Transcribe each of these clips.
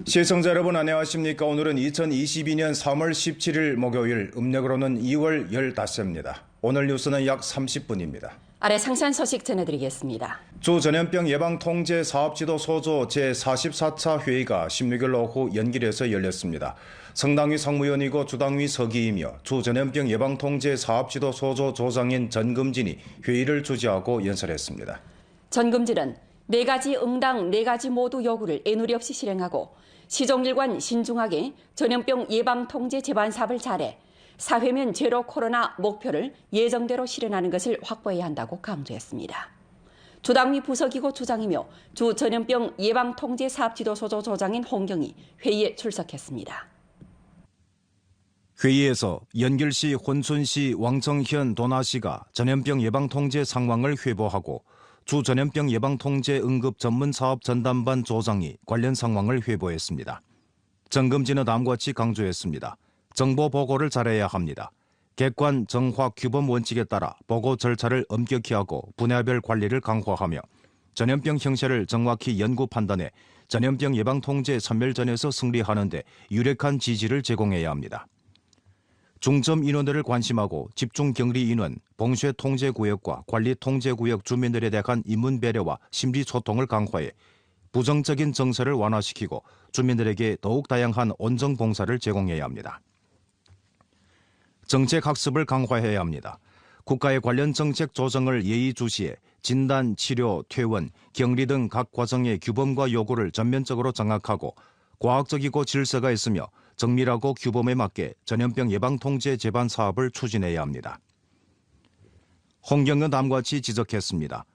시청자 여러분 안녕하십니까. 오늘은 2022년 3월 17일 목요일, 음력으로는 2월 15일입니다. 오늘 뉴스는 약 30분입니다. 아래 상세한 소식 전해드리겠습니다. 주 전염병 예방 통제 사업지도 소조 제44차 회의가 16일 오후 연길에서 열렸습니다. 성당위 상무위원이고 주당위 서기이며 주 전염병 예방 통제 사업지도 소조 조장인 전금진이 회의를 주재하고 연설했습니다. 전금진은 4가지 응당 4가지 모두 요구를 애누리 없이 실행하고 시종일관 신중하게 전염병 예방 통제 제반 사업을 잘해 사회면 제로 코로나 목표를 예정대로 실현하는 것을 확보해야 한다고 강조했습니다. 주당위 부서기고 주장이며 주 전염병 예방 통제 사업 지도소조 조장인 홍경이 회의에 출석했습니다. 회의에서 연길시, 혼순시, 왕정현, 도나시가 전염병 예방 통제 상황을 회보하고 주 전염병 예방 통제 응급 전문 사업 전담반 조장이 관련 상황을 회보했습니다. 전금진은 다음과 같이 강조했습니다. 정보 보고를 잘해야 합니다. 객관, 정확, 규범 원칙에 따라 보고 절차를 엄격히 하고 분야별 관리를 강화하며 전염병 형세를 정확히 연구 판단해 전염병 예방 통제 선멸전에서 승리하는 데 유력한 지지를 제공해야 합니다. 중점 인원들을 관심하고 집중 격리 인원, 봉쇄 통제 구역과 관리 통제 구역 주민들에 대한 인문 배려와 심리 소통을 강화해 부정적인 정서를 완화시키고 주민들에게 더욱 다양한 온정 봉사를 제공해야 합니다. 정책 학습을 강화해야 합니다. 국가의 관련 정책 조정을 예의주시해 진단, 치료, 퇴원, 격리 등 각 과정의 규범과 요구를 전면적으로 장악하고 과학적이고 질서가 있으며 정밀하고 규범에 맞게 전염병 예방 통제 제반 사업을 추진해야 합니다. 홍경은 다음과 같이 지적했습니다.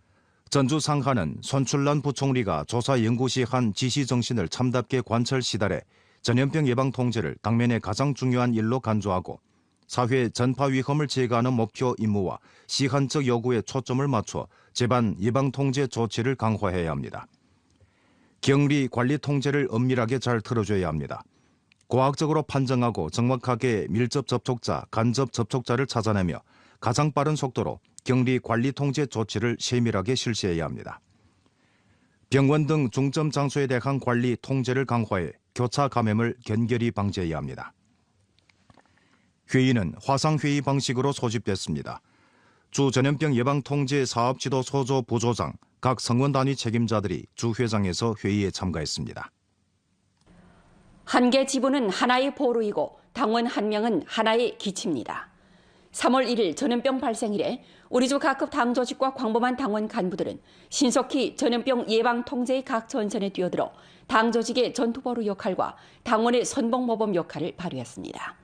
전주 상하는 손출란 부총리가 조사 연구 시 한 지시 정신을 참답게 관철 시달해 전염병 예방 통제를 당면의 가장 중요한 일로 간주하고 사회 전파 위험을 제거하는 목표 임무와 시한적 요구에 초점을 맞춰 제반 예방 통제 조치를 강화해야 합니다. 격리 관리 통제를 엄밀하게 잘 틀어줘야 합니다. 과학적으로 판정하고 정확하게 밀접 접촉자, 간접 접촉자를 찾아내며 가장 빠른 속도로 격리 관리 통제 조치를 세밀하게 실시해야 합니다. 병원 등 중점 장소에 대한 관리 통제를 강화해 교차 감염을 견결히 방지해야 합니다. 회의는 화상회의 방식으로 소집됐습니다. 주 전염병 예방 통제 사업 지도 소조 부조장, 각 성원 단위 책임자들이 주 회장에서 회의에 참가했습니다. 한 개 지부는 하나의 보루이고 당원 한 명은 하나의 기치입니다. 3월 1일 전염병 발생 이래 우리 주 각급 당 조직과 광범한 당원 간부들은 신속히 전염병 예방 통제의 각 전선에 뛰어들어 당 조직의 전투보루 역할과 당원의 선봉모범 역할을 발휘했습니다.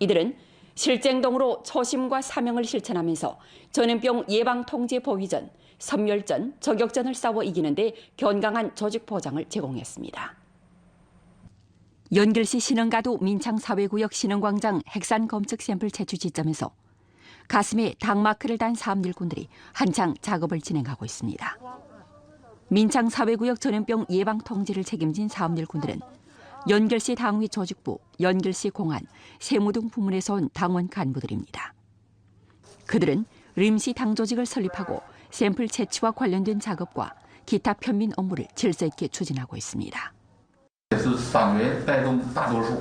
이들은 실쟁동으로 초심과 사명을 실천하면서 전염병 예방 통제 보위전, 섬멸전, 저격전을 싸워 이기는 데 견강한 조직 보장을 제공했습니다. 연길시 신흥가도 민창사회구역 신흥광장 핵산 검측 샘플 채취 지점에서 가슴에 당마크를 단 사업 일꾼들이 한창 작업을 진행하고 있습니다. 민창사회구역 전염병 예방 통제를 책임진 사업 일꾼들은 연길시 당위 조직부, 연길시 공안, 세무 등 부문에서 온 당원 간부들입니다. 그들은 림시 당 조직을 설립하고 샘플 채취와 관련된 작업과 기타 편민 업무를 질서 있게 추진하고 있습니다. 也是党员带动大多数，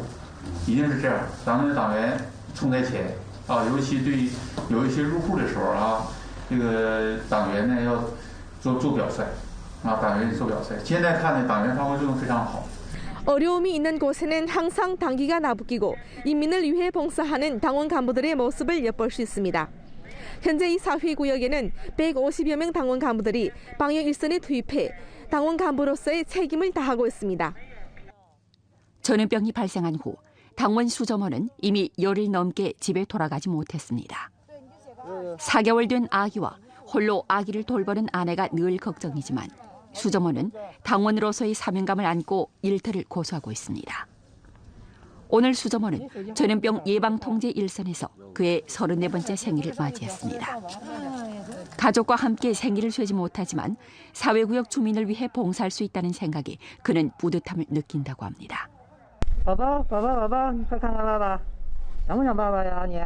一定是这样。咱们的党员冲在前啊，尤其对有一些入户的时候啊，这个党员呢要做表率啊，党员做表率。现在看呢，党员发挥作用非常好。 어려움이 있는 곳에는 항상 당기가 나붙기고 인민을 위해 봉사하는 당원 간부들의 모습을 엿볼 수 있습니다. 현재 이 사회구역에는 150여 명 당원 간부들이 방역 일선에 투입해 당원 간부로서의 책임을 다하고 있습니다. 전염병이 발생한 후 당원 수점원은 이미 열흘 넘게 집에 돌아가지 못했습니다. 4개월 된 아기와 홀로 아기를 돌보는 아내가 늘 걱정이지만 수점원은 당원으로서의 사명감을 안고 일터를 고수하고 있습니다. 오늘 수점원은 전염병 예방 통제 일선에서 그의 34번째 생일을 맞이했습니다. 가족과 함께 생일을 쇠지 못하지만 사회구역 주민을 위해 봉사할 수 있다는 생각에 그는 뿌듯함을 느낀다고 합니다. 宝宝，你快看看爸爸，想不想爸爸呀？你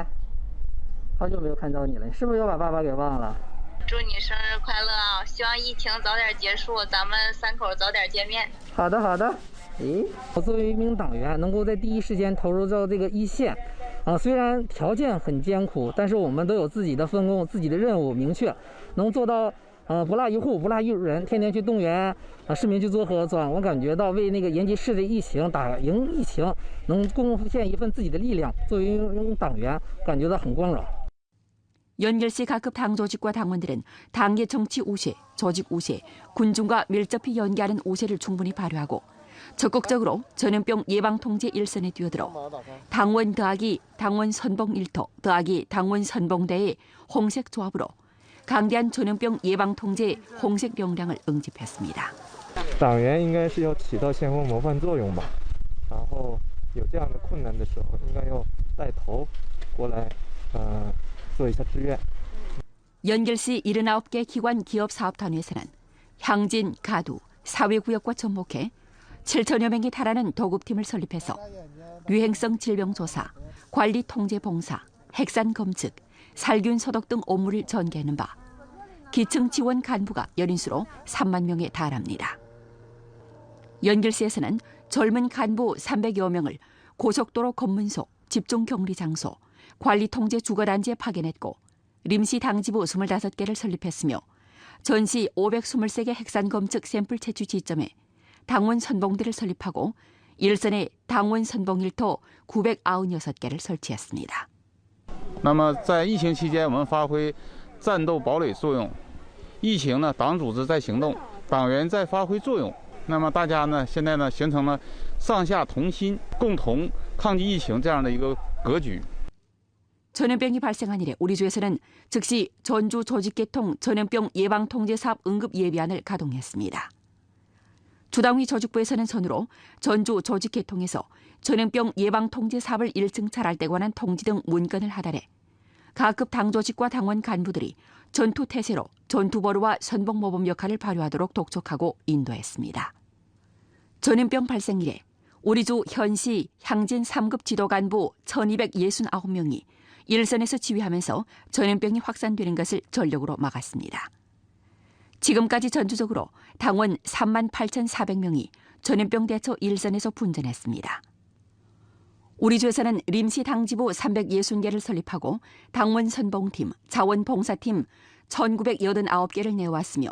好久没有看到你了，你是不是又把爸爸给忘了？祝你生日快乐啊！希望疫情早点结束，咱们3口早点见面。好的，我作为一名党员，能够在第一时间投入到这个一线，虽然条件很艰苦，但是我们都有自己的分工、自己的任务明确，能做到不落一户、不落一人，天天去动员市民去做核酸。我感觉到为那个延吉市的疫情打赢疫情，能贡献一份自己的力量。作为一名党员，感觉到很光荣。 연결시 각급 당 조직과 당원들은 당의 정치 우세, 조직 우세, 군중과 밀접히 연계하는 우세를 충분히 발휘하고 적극적으로 전염병 예방 통제 일선에 뛰어들어 당원 더하기 당원 선봉 일터 더하기 당원 선봉대의 홍색 조합으로 강대한 전염병 예방 통제 홍색 명량을 응집했습니다. 党员应该是要起到先锋模范作用吧，然后有这样的困难的时候，应该要带头过来，做一下志愿。 연결시 79개 기관 기업 사업단위에서는 향진, 가두, 사회구역과 접목해 7천여 명에 달하는 도급팀을 설립해서 유행성 질병 조사, 관리 통제 봉사, 핵산 검측, 살균 소독 등 업무를 전개하는 바 기층 지원 간부가 연인 수로 3만 명에 달합니다. 연결시에서는 젊은 간부 300여 명을 고속도로 검문소, 집중격리 장소, 관리통제 주거단지에 파견했고 림시 당지부 25개를 설립했으며 전시 523개 핵산 검측 샘플 채취 지점에 당원 선봉대를 설립하고 일선에 당원 선봉 일터 996개를 설치했습니다. 那么在疫情期间，我们发挥战斗堡垒作用。疫情呢，党组织在行动，党员在发挥作用。那么大家呢，现在呢形成了上下同心、共同抗击疫情这样的一个格局。 전염병이 발생한 이래 우리 주에서는 즉시 전주 조직개통 전염병 예방통제사업 응급예비안을 가동했습니다. 주당위 조직부에서는 선으로 전주 조직개통에서 전염병 예방통제사업을 1층 차랄 때 관한 통지 등 문건을 하달해 각급 당조직과 당원 간부들이 전투태세로 전투보루와 선봉모범 역할을 발휘하도록 독촉하고 인도했습니다. 전염병 발생 이래 우리 주 현시 향진 3급 지도간부 1269명이 일선에서 지휘하면서 전염병이 확산되는 것을 전력으로 막았습니다. 지금까지 전주적으로 당원 38,400명이 전염병 대처 일선에서 분전했습니다. 우리 주에서는 림시 당지부 360개를 설립하고 당원 선봉팀, 자원봉사팀 1989개를 내왔으며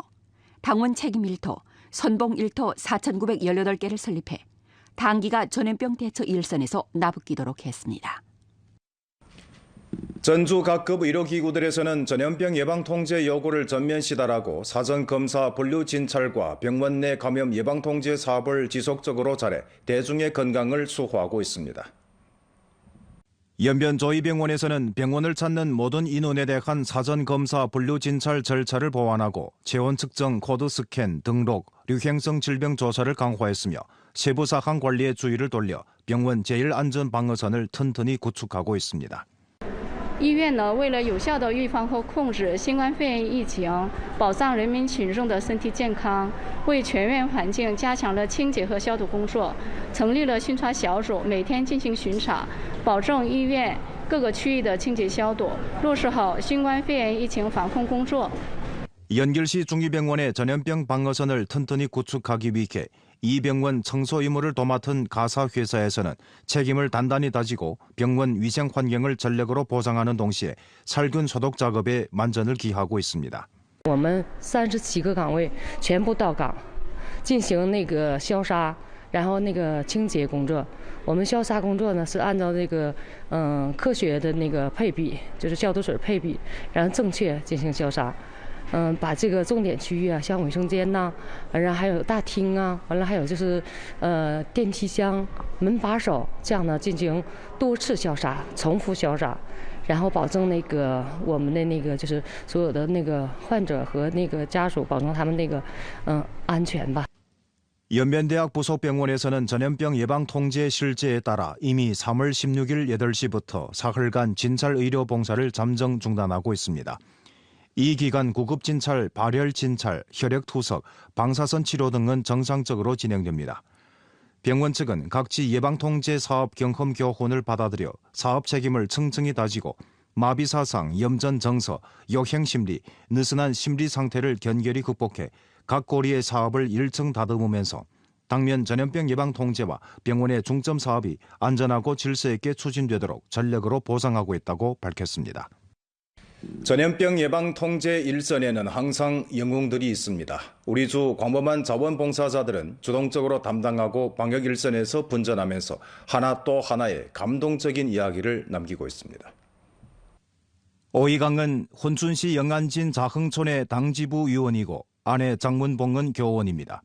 당원 책임 일터, 선봉 일터 4,918개를 설립해 당기가 전염병 대처 일선에서 나붙기도록 했습니다. 전주 각급 의료기구들에서는 전염병 예방 통제 요구를 전면 시달하고 사전 검사 분류 진찰과 병원 내 감염 예방 통제 사업을 지속적으로 잘해 대중의 건강을 수호하고 있습니다. 연변조이병원에서는 병원을 찾는 모든 인원에 대한 사전 검사 분류 진찰 절차를 보완하고 체온 측정, 코드 스캔, 등록, 유행성 질병 조사를 강화했으며 세부 사항 관리에 주의를 돌려 병원 제1안전방어선을 튼튼히 구축하고 있습니다. 医院呢，为了有效地预防和控制新冠肺炎疫情，保障人民群众的身体健康，为全院环境加强了清洁和消毒工作，成立了巡查小组，每天进行巡查，保证医院各个区域的清洁消毒，落实好新冠肺炎疫情防控工作。 연결시 중위병원의 전염병 방어선을 튼튼히 구축하기 위해 이 병원 청소 임무를 도맡은 가사회사에서는 책임을 단단히 다지고 병원 위생 환경을 전력으로 보장하는 동시에 살균 소독 작업에 만전을 기하고 있습니다. 我们37个岗位全部到岗，进行那个消杀，然后那个清洁工作。我们消杀工作呢是按照这个科学的那个配比，就是消毒水配比，然后正确进行消杀。 把这个重点区域啊，像卫生间呐，完了还有大厅啊，完了还有就是电梯箱、门把手这样呢进行多次消杀、重复消杀，然后保证那个我们的那个就是所有的那个患者和那个家属，保证他们那个安全吧。 연변대학 부속병원에서는 전염병 예방 통제 실제에 따라 이미 3월 16일 8시부터 사흘간 진찰 의료 봉사를 잠정 중단하고 있습니다. 이 기간 구급 진찰, 발열 진찰, 혈액 투석, 방사선 치료 등은 정상적으로 진행됩니다. 병원 측은 각지 예방 통제 사업 경험 교훈을 받아들여 사업 책임을 층층이 다지고 마비 사상, 염전 정서, 요행 심리, 느슨한 심리 상태를 견결히 극복해 각 고리의 사업을 일층 다듬으면서 당면 전염병 예방 통제와 병원의 중점 사업이 안전하고 질서 있게 추진되도록 전력으로 보상하고 있다고 밝혔습니다. 전염병 예방 통제 일선에는 항상 영웅들이 있습니다. 우리 주 광범한 자원봉사자들은 주동적으로 담당하고 방역 일선에서 분전하면서 하나 또 하나의 감동적인 이야기를 남기고 있습니다. 오이강은 혼춘시 영안진 자흥촌의 당지부 위원이고 아내 장문봉은 교원입니다.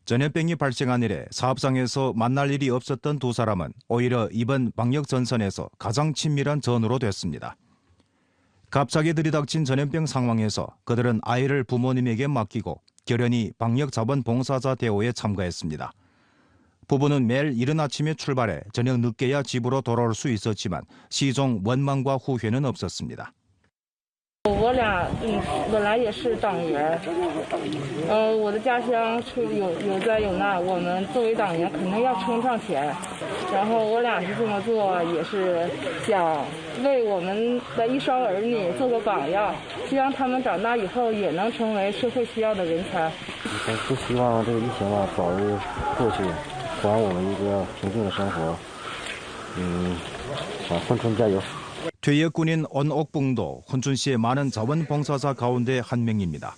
전염병이 발생한 이래 사업장에서 만날 일이 없었던 두 사람은 오히려 이번 방역 전선에서 가장 친밀한 전우로 됐습니다. 갑자기 들이닥친 전염병 상황에서 그들은 아이를 부모님에게 맡기고 결연히 방역 자원봉사자 대회에 참가했습니다. 부부는 매일 이른 아침에 출발해 저녁 늦게야 집으로 돌아올 수 있었지만 시종 원망과 후회는 없었습니다. 我俩本来也是党员，我的家乡有灾有难，我们作为党员肯定要冲上前。然后我俩是这么做，也是想为我们的一双儿女做个榜样，希望他们长大以后也能成为社会需要的人才。都希望这个疫情早日过去，还我们一个平静的生活。혼춘加油！ 퇴역군인 언옥붕도 혼춘시의 많은 자원봉사자 가운데 한 명입니다.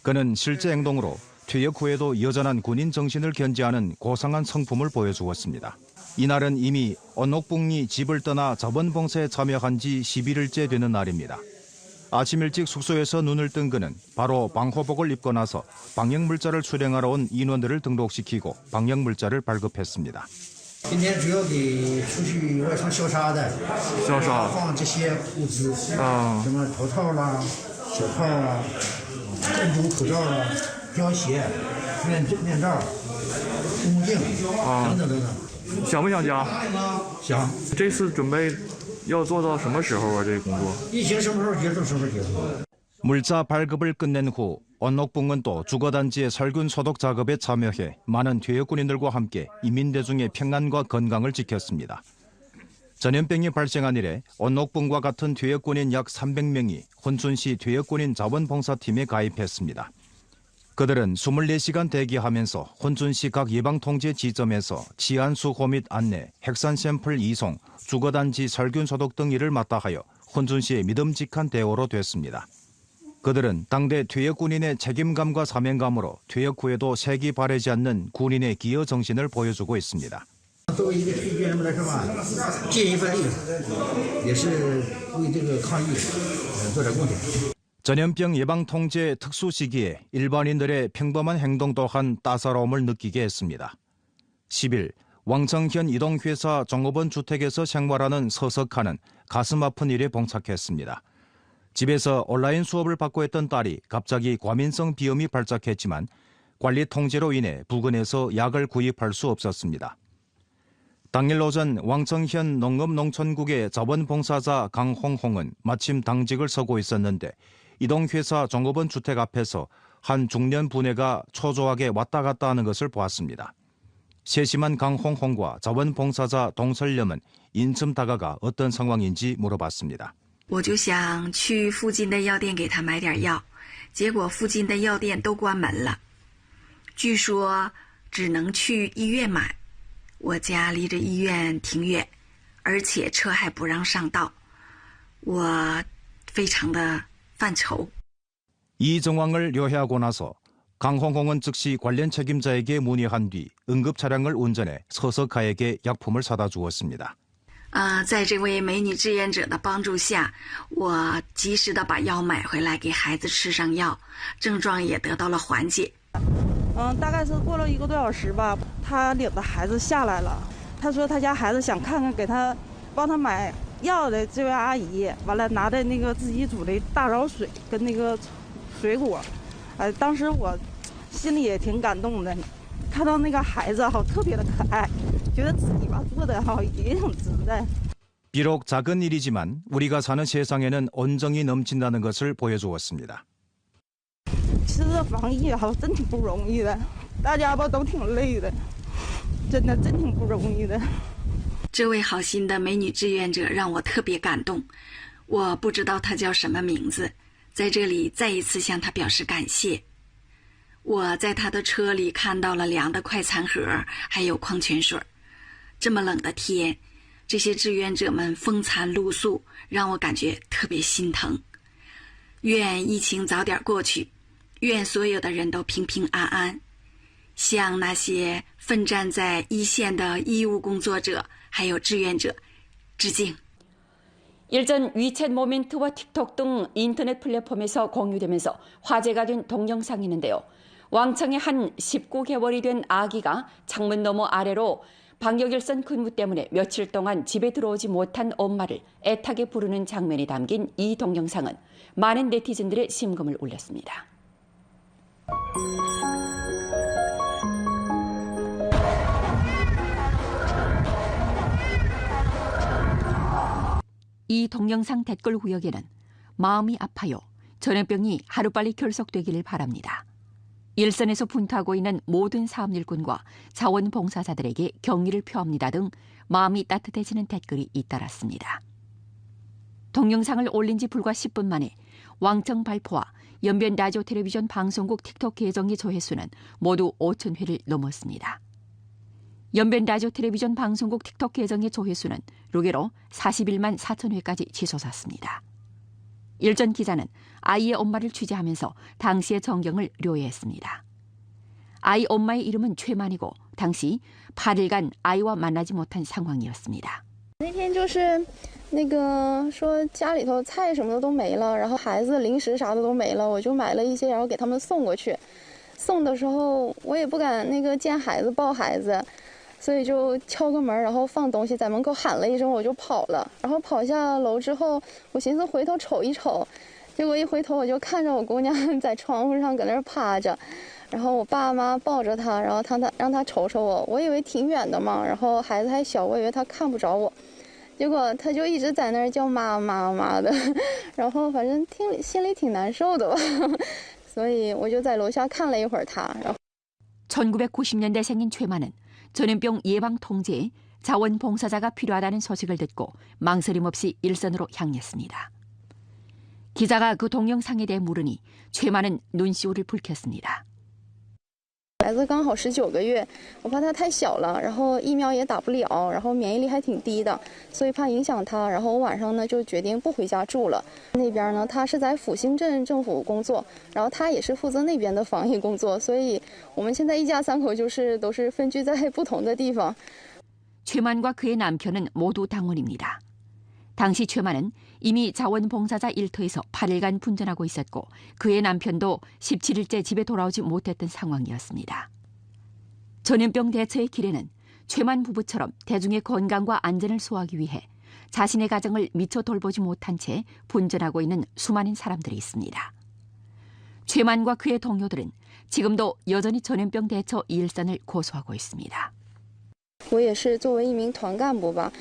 그는 실제 행동으로 퇴역 후에도 여전한 군인 정신을 견지하는 고상한 성품을 보여주었습니다. 이날은 이미 언옥붕이 집을 떠나 자원봉사에 참여한 지 11일째 되는 날입니다. 아침 일찍 숙소에서 눈을 뜬 그는 바로 방호복을 입고 나서 방역물자를 수령하러 온 인원들을 등록시키고 방역물자를 발급했습니다. 今天主要给出去外场消杀的，放这些物资，什么头套啦、手套啊、珍珠口罩啊、胶鞋、面罩、护目镜等等等等。想不想家？想。这次准备要做到什么时候啊？这个工作？疫情什么时候结束，什么时候结束。 물자 발급을 끝낸 후 언옥붕은 또 주거단지의 살균 소독 작업에 참여해 많은 퇴역군인들과 함께 인민대중의 평안과 건강을 지켰습니다. 전염병이 발생한 이래 언옥붕과 같은 퇴역군인 약 300명이 혼춘시 퇴역군인 자원봉사팀에 가입했습니다. 그들은 24시간 대기하면서 혼춘시 각 예방통제 지점에서 치안수호 및 안내, 핵산 샘플 이송, 주거단지 살균 소독 등 일을 맡아 하여 혼춘시의 믿음직한 대우로 됐습니다. 그들은 당대 퇴역군인의 책임감과 사명감으로 퇴역 후에도 색이 바래지 않는 군인의 기여 정신을 보여주고 있습니다. 전염병 예방 통제 특수 시기에 일반인들의 평범한 행동 또한 따사로움을 느끼게 했습니다. 10일 왕청현 이동회사 종업원 주택에서 생활하는 서석하는 가슴 아픈 일에 봉착했습니다. 집에서 온라인 수업을 받고 있던 딸이 갑자기 과민성 비염이 발작했지만 관리 통제로 인해 부근에서 약을 구입할 수 없었습니다. 당일 오전 왕청현 농업농촌국의 자원봉사자 강홍홍은 마침 당직을 서고 있었는데 이동회사 종업원 주택 앞에서 한 중년 부녀가 초조하게 왔다 갔다 하는 것을 보았습니다. 세심한 강홍홍과 자원봉사자 동설렴은 인쯤 다가가 어떤 상황인지 물어봤습니다. 我就想去附近的药店给他买点药，结果附近的药店都关门了，据说只能去医院买。我家离着医院挺远，而且车还不让上道，我非常的犯愁。 이 정황을 요해하고 나서 강홍홍은 즉시 관련 책임자에게 문의한 뒤 응급 차량을 운전해 서석하에게 약품을 사다 주었습니다. 在这位美女志愿者的帮助下，我及时的把药买回来给孩子吃上药，症状也得到了缓解。大概是过了1个多小时吧，他领着孩子下来了。他说他家孩子想看看给他帮他买药的这位阿姨，完了拿的那个自己煮的大枣水跟那个水果，当时我心里也挺感动的，看到那个孩子特别的可爱。 觉得自己吧做的也挺值的。 비록 작은 일이지만 우리가 사는 세상에는 온정이 넘친다는 것을 보여주었습니다. 其实这防疫真挺不容易的，大家吧都挺累的，真挺不容易的。这位好心的美女志愿者让我特别感动，我不知道她叫什么名字，在这里再一次向她表示感谢。我在他的车里看到了凉的快餐盒，还有矿泉水。这么冷的天，这些志愿者们风餐露宿，让我感觉特别心疼。愿疫情早点过去，愿所有的人都平平安安。向那些奋战在一线的医务工作者还有志愿者致敬。 일전 위챗 모멘트와 틱톡 등 인터넷 플랫폼에서 공유되면서 화제가 된 동영상이 있는데요. 왕청의 한 19개월이 된 아기가 창문 너머 아래로 방역일선 근무 때문에 며칠 동안 집에 들어오지 못한 엄마를 애타게 부르는 장면이 담긴 이 동영상은 많은 네티즌들의 심금을 울렸습니다. 이 동영상 댓글 구역에는 마음이 아파요. 전염병이 하루빨리 결속되기를 바랍니다. 일선에서 분투하고 있는 모든 사업일꾼과 자원봉사자들에게 경의를 표합니다 등 마음이 따뜻해지는 댓글이 잇따랐습니다. 동영상을 올린 지 불과 10분 만에 왕청 발표와 연변 라디오 텔레비전 방송국 틱톡 계정의 조회수는 모두 5,000회를 넘었습니다. 연변 라디오 텔레비전 방송국 틱톡 계정의 조회수는 루게로 41만 4천 회까지 치솟았습니다. 일전 기자는 아이의 엄마를 취재하면서 당시의 전경을 료해했습니다. 아이 엄마의 이름은 최만이고 당시 8일간 아이와 만나지 못한 상황이었습니다. 那天就是那个说家里头菜什么的都没了，然后孩子零食啥的都没了，我就买了一些，然后给他们送过去。送的时候我也不敢那个见孩子抱孩子。 所以就敲个门，然后放东西，在门口喊了一声，我就跑了。然后跑下楼之后，我寻思回头瞅一瞅，结果一回头我就看着我姑娘在窗户上搁那儿趴着，然后我爸妈抱着她，然后让她瞅瞅我。我以为挺远的嘛，然后孩子还小，我以为她看不着我，结果她就一直在那儿叫妈妈妈的，然后反正心里挺难受的吧，所以我就在楼下看了一会儿她。然后 1990년대 생긴 최만은 전염병 예방 통제에 자원봉사자가 필요하다는 소식을 듣고 망설임 없이 일선으로 향했습니다. 기자가 그 동영상에 대해 물으니 최만은 눈시울을 붉혔습니다. 孩子刚好19个月，我怕他太小了，然后疫苗也打不了，然后免疫力还挺低的，所以怕影响他，然后我晚上呢就决定不回家住了。那边呢，他是在阜兴镇政府工作，然后他也是负责那边的防疫工作，所以我们现在一家三口都是分居在不同的地方。 최만과 그의 남편은 모두 당원입니다. 당시 최만은 이미 자원봉사자 일터에서 8일간 분전하고 있었고 그의 남편도 17일째 집에 돌아오지 못했던 상황이었습니다. 전염병 대처의 길에는 최만 부부처럼 대중의 건강과 안전을 소화하기 위해 자신의 가정을 미처 돌보지 못한 채 분전하고 있는 수많은 사람들이 있습니다. 최만과 그의 동료들은 지금도 여전히 전염병 대처 일선을 고수하고 있습니다. 我也是作为一名团干部吧，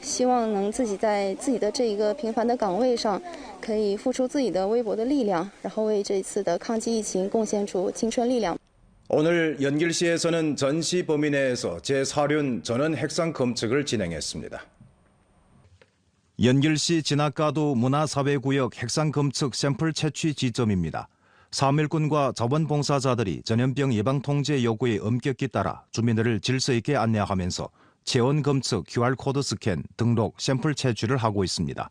希望能自己在自己的这一个平凡的岗位上，可以付出自己的微薄的力量，然后为这次的抗击疫情贡献出青春力量。 오늘 연길시에서는 전시 범위 내에서 제4륜 전원 핵상 검측을 진행했습니다. 연길시 진학가도 문화사회구역 핵상 검측 샘플 채취 지점입니다. 사업일꾼과 자원봉사자들이 전염병 예방 통제 요구에 엄격히 따라 주민들을 질서 있게 안내하면서 체온 검측, QR코드 스캔, 등록, 샘플 채취를 하고 있습니다.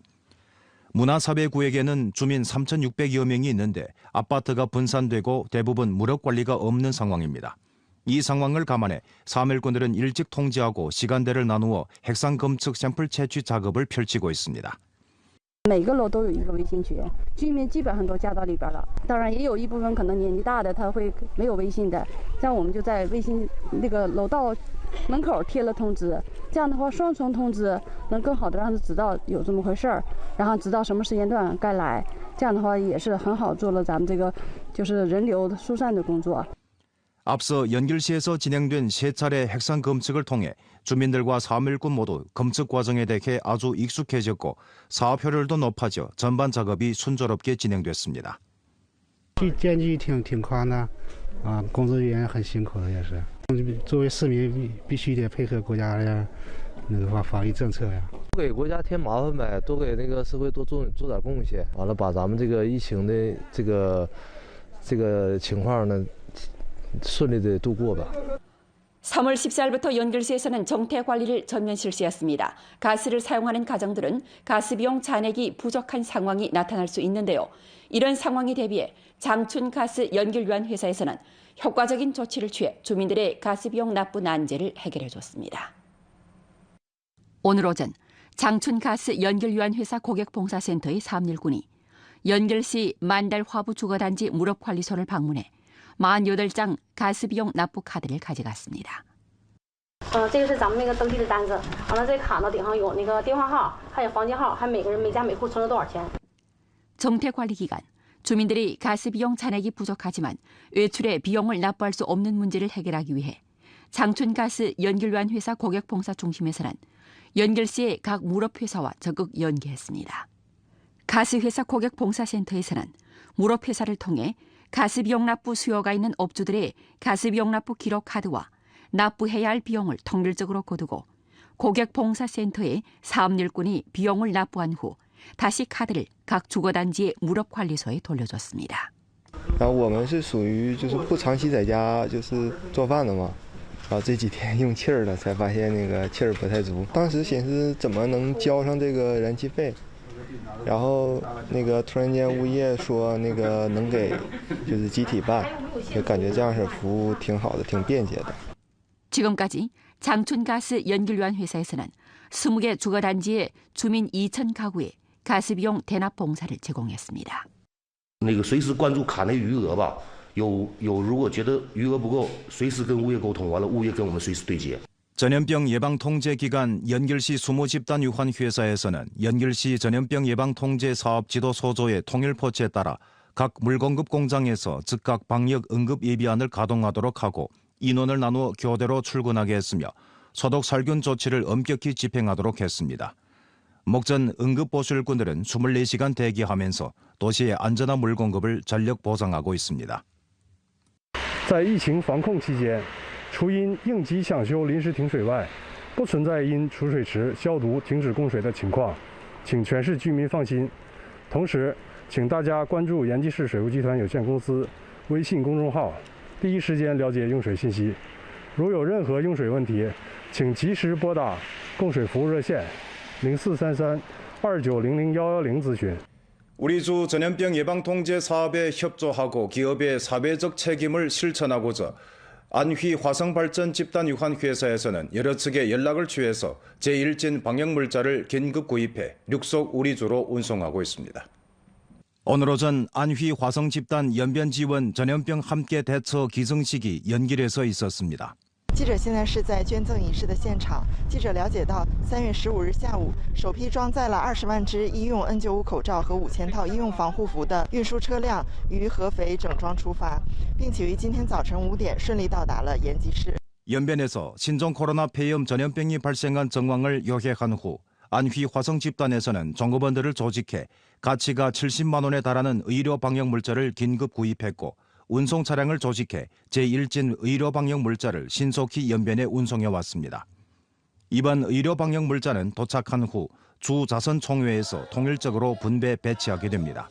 문화사회구역에는 주민 3,600여 명이 있는데 아파트가 분산되고 대부분 무력 관리가 없는 상황입니다. 이 상황을 감안해 사업일꾼들은 일찍 통제하고 시간대를 나누어 핵상 검측 샘플 채취 작업을 펼치고 있습니다. 每个楼都有一个微信群，居民基本上都加到里边了。当然，也有一部分可能年纪大的他会没有微信的，像我们就在微信那个楼道门口贴了通知，这样的话双重通知能更好的让他知道有这么回事儿，然后知道什么时间段该来，这样的话也是很好做了咱们这个就是人流疏散的工作。 앞서 연길시에서 진행된 3차례 핵상 검측을 통해 주민들과 사업일꾼 모두 검측 과정에 대해 아주 익숙해졌고 사업 효율도 높아져 전반 작업이 순조롭게 진행됐습니다. 间距挺宽的，工作人员很辛苦的也是。作为市民必须得配合国家的那个防疫政策呀。不给国家添麻烦呗，多给那个社会多做点贡献。完了，把咱们这个疫情的这个这个情况呢顺利的度过吧。 3월 14일부터 연결시에서는 정태 관리를 전면 실시했습니다. 가스를 사용하는 가정들은 가스 비용 잔액이 부족한 상황이 나타날 수 있는데요. 이런 상황에 대비해 장춘가스 연결유한 회사에서는 효과적인 조치를 취해 주민들의 가스 비용 납부 난제를 해결해줬습니다. 오늘 오전 장춘가스 연결유한 회사 고객봉사센터의 사업일꾼이 연결시 만달 화부 주거단지 무릎관리소를 방문해 48장 가스 비용 납부 카드를 가져갔습니다. 这个是咱们那个登记的单子，完了这卡呢顶上有那个电话号，还有房间号，还每个人每家每户存了多少钱。 정태 관리 기간 주민들이 가스 비용 잔액이 부족하지만 외출에 비용을 납부할 수 없는 문제를 해결하기 위해 장춘가스 연결유한 회사 고객봉사 중심에서는 연결시의 각 무릎회사와 적극 연계했습니다. 가스회사 고객봉사센터에서는 무릎회사를 통해 가스비용 납부 수요가 있는 업주들의 가스비용 납부 기록 카드와 납부해야 할 비용을 통일적으로 거두고 고객봉사센터에 사업일꾼이 비용을 납부한 후 다시 카드를 각 주거단지의 무릎관리소에 돌려줬습니다. 然后我们是属于就是不长期在家就是做饭的嘛，然后这几天用气儿了，才发现那个气儿不太足。当时寻思怎么能交上这个燃气费。 然后那个突然间物业说那个能给就是集体办，就感觉这样式服务挺好的，挺便捷的。 지금까지 장춘가스 연결유한 회사에서는 20개 주거단지의 주민 2,000 가구에 가스비용 대납 봉사를 제공했습니다. 那个随时关注卡内余额吧，有如果觉得余额不够，随时跟物业沟通，完了物业跟我们随时对接。 전염병 예방 통제 기간 연결시 20집단 유한 회사에서는 연결시 전염병 예방 통제 사업 지도 소조의 통일 포치에 따라 각 물공급 공장에서 즉각 방역 응급 예비안을 가동하도록 하고 인원을 나누어 교대로 출근하게 했으며 소독 살균 조치를 엄격히 집행하도록 했습니다. 목전 응급 보수일꾼들은 24시간 대기하면서 도시의 안전한 물 공급을 전력 보장하고 있습니다. 在疫情防控期间 除因应急抢修临时停水外，不存在因储水池消毒停止供水的情况，请全市居民放心。同时，请大家关注延吉市水务集团有限公司微信公众号，第一时间了解用水信息。如有任何用水问题，请及时拨打供水服务热线0433-2900-110咨询。 우리 주 전염병 예방 통제 사업에 협조하고 기업의 사회적 책임을 실천하고자 안휘 화성발전 집단 유한 회사에서는 여러 측에 연락을 취해서 제1진 방역물자를 긴급 구입해 육속 우리주로 운송하고 있습니다. 오늘 오전 안휘 화성 집단 연변 지원 전염병 함께 대처 기승식이 연길에서 있었습니다. 记者现在是在捐赠仪式的现场。记者了解到，3月15日下午，首批装载了20万只医用 N95 口罩和5000套医用防护服的运输车辆于合肥整装出发，并且于今天早晨5点顺利到达了延吉市。 연변에서 신종 코로나 폐렴 전염병이 발생한 정황을 요해한 후 안휘 화성 집단에서는 종업원들을 조직해 가치가 70만 원에 달하는 의료 방역 물자를 긴급 구입했고 운송 차량을 조직해 제1진 의료 방역 물자를 신속히 연변에 운송해 왔습니다. 이번 의료 방역 물자는 도착한 후 주 자선 총회에서 통일적으로 분배 배치하게 됩니다.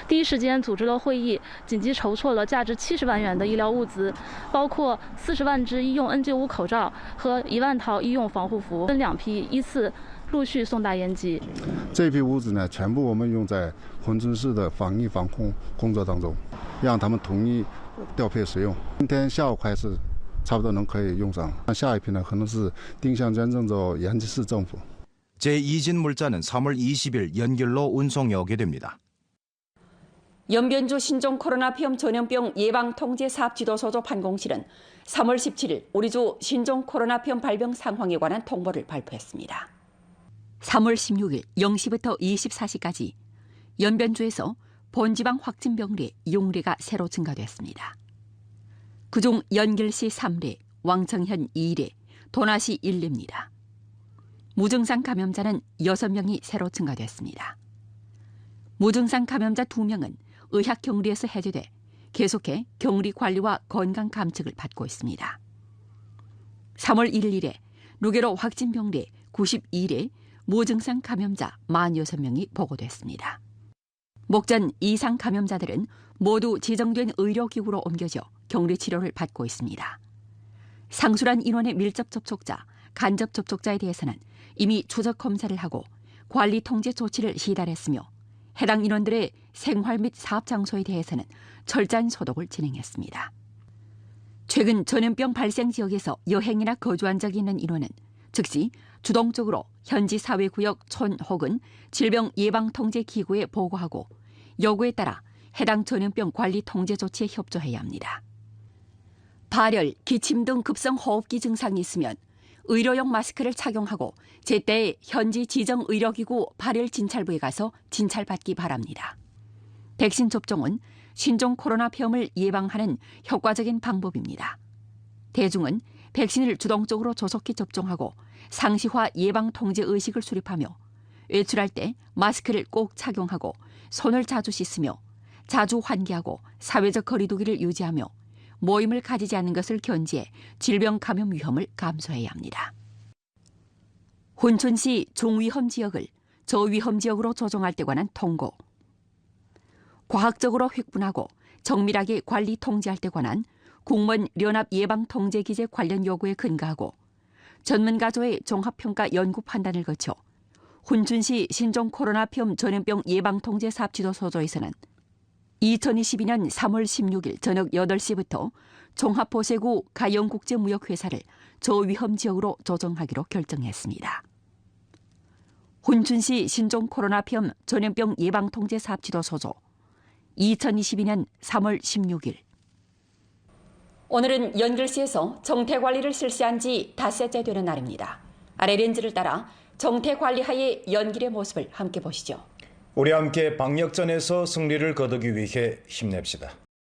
第一时间组织了会议，紧急筹措了价值70万元的医疗物资，包括40万只医用 N95 口罩和1万套医用防护服，分2批依次陆续送达延吉。这批物资呢，全部我们用在珲春市的防疫防控工作当中，让他们统一调配使用。今天下午开始，差不多可以用上。下一批呢，可能是定向捐赠到延吉市政府。 제2진 물자는 3월 20일 연결로 운송해 오게 됩니다. 연변주 신종 코로나 폐렴 전염병 예방 통제 사업 지도소조 판공실은 3월 17일 우리 주 신종 코로나 폐렴 발병 상황에 관한 통보를 발표했습니다. 3월 16일 0시부터 24시까지 연변주에서 본지방 확진 병例 6例가 새로 증가됐습니다. 그중 연결시 3례, 왕청현 2례, 도나시 1례입니다. 무증상 감염자는 6명이 새로 증가됐습니다. 무증상 감염자 2명은 의학격리에서 해제돼 계속해 격리 관리와 건강 감측을 받고 있습니다. 3월 1일에 누계로 확진 병例 92례, 무증상 감염자 46명이 보고됐습니다. 목전 이상 감염자들은 모두 지정된 의료기구로 옮겨져 격리 치료를 받고 있습니다. 상술한 인원의 밀접 접촉자, 간접 접촉자에 대해서는 이미 추적 검사를 하고 관리 통제 조치를 시달했으며 해당 인원들의 생활 및 사업 장소에 대해서는 철저한 소독을 진행했습니다. 최근 전염병 발생 지역에서 여행이나 거주한 적이 있는 인원은 즉시 주동적으로 현지 사회구역, 촌 혹은 질병예방통제기구에 보고하고 요구에 따라 해당 전염병 관리 통제 조치에 협조해야 합니다. 발열, 기침 등 급성호흡기 증상이 있으면 의료용 마스크를 착용하고 제때 현지 지정 의료기구 발열 진찰부에 가서 진찰받기 바랍니다. 백신 접종은 신종 코로나 폐렴을 예방하는 효과적인 방법입니다. 대중은 백신을 주동적으로 조속히 접종하고 상시화 예방 통제 의식을 수립하며 외출할 때 마스크를 꼭 착용하고 손을 자주 씻으며 자주 환기하고 사회적 거리 두기를 유지하며 모임을 가지지 않는 것을 견지해 질병 감염 위험을 감소해야 합니다. 훈춘시 중위험 지역을 저위험 지역으로 조정할 때 관한 통고, 과학적으로 획분하고 정밀하게 관리 통제할 때 관한 국무원 연합 예방통제기제 관련 요구에 근거하고 전문가조의 종합평가 연구 판단을 거쳐 훈춘시 신종 코로나 폐렴 전염병 예방통제 사업지도서조에서는 2022년 3월 16일 저녁 8시부터 종합보세구 가영국제무역회사를 저위험 지역으로 조정하기로 결정했습니다. 훈춘시 신종 코로나 폐렴 전염병 예방통제 사업지도서조 2022년 3월 16일. 오늘은 연길시에서 정태관리를 실시한 지 닷새째 되는 날입니다. 아래 렌즈를 따라 정태관리하의 연길의 모습을 함께 보시죠. 우리 함께 방역전에서 승리를 거두기 위해 힘냅시다.